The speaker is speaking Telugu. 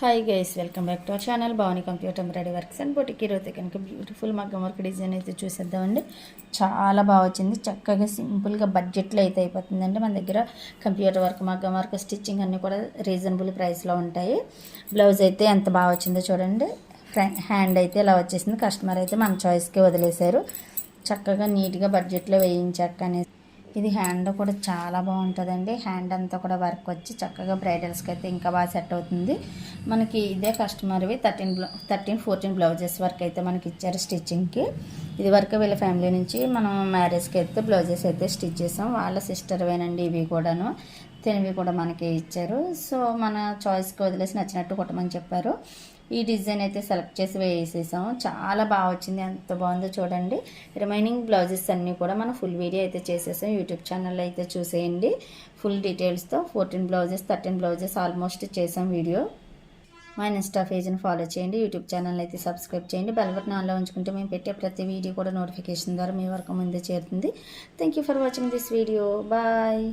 Hi guys, welcome back to our channel Bhavani computer embroidery works and boutique. ఈరోజు కనుక బ్యూటిఫుల్ మగ్గం వర్క్ డిజైన్ అయితే చూసేద్దామండి. చాలా బాగా వచ్చింది. చక్కగా సింపుల్గా బడ్జెట్లో అయితే అయిపోతుందండి. మన దగ్గర కంప్యూటర్ వర్క్, మగ్గం వర్క్, స్టిచ్చింగ్ అన్నీ కూడా రీజనబుల్ ప్రైస్లో ఉంటాయి. బ్లౌజ్ అయితే ఎంత బాగా వచ్చిందో చూడండి. హ్యాండ్ అయితే ఇలా వచ్చేసింది. కస్టమర్ అయితే మన చాయిస్కి వదిలేశారు. చక్కగా నీట్గా బడ్జెట్లో వేయించాక అనేసి. ఇది హ్యాండ్ కూడా చాలా బాగుంటుందండి. హ్యాండ్ అంతా కూడా వర్క్ వచ్చి చక్కగా బ్రైడల్స్కి అయితే ఇంకా బాగా సెట్ అవుతుంది. మనకి ఇదే కస్టమర్వి 13-14 బ్లౌజెస్ వరకు అయితే మనకి ఇచ్చారు స్టిచ్చింగ్కి. ఇది వరకు వీళ్ళ ఫ్యామిలీ నుంచి మనం మ్యారేజ్కి అయితే బ్లౌజెస్ అయితే స్టిచ్ చేసాం. వాళ్ళ సిస్టర్వేనండి ఇవి కూడాను. తినవి కూడా మనకి ఇచ్చారు. సో మన చాయిస్కి వదిలేసి నచ్చినట్టు కుట్టమని చెప్పారు. ఈ డిజైన్ అయితే సెలెక్ట్ చేసి వేసేసాము. చాలా బాగా వచ్చింది. ఎంత బాగుందో చూడండి. రిమైనింగ్ బ్లౌజెస్ అన్నీ కూడా మనం ఫుల్ వీడియో అయితే చేసేసాం. యూట్యూబ్ ఛానల్లో అయితే చూసేయండి. ఫుల్ డీటెయిల్స్తో 14 బ్లౌజెస్ 13 బ్లౌజెస్ ఆల్మోస్ట్ చేసాం వీడియో. మా ఇన్స్టా పేజ్ని ఫాలో చేయండి. యూట్యూబ్ ఛానల్ అయితే సబ్స్క్రైబ్ చేయండి. బెల్ బటన్ ఆన్లో ఉంచుకుంటే మేము పెట్టే ప్రతి వీడియో కూడా నోటిఫికేషన్ ద్వారా మీ వరకు ముందే చేరుతుంది. Thank you for watching this video. Bye.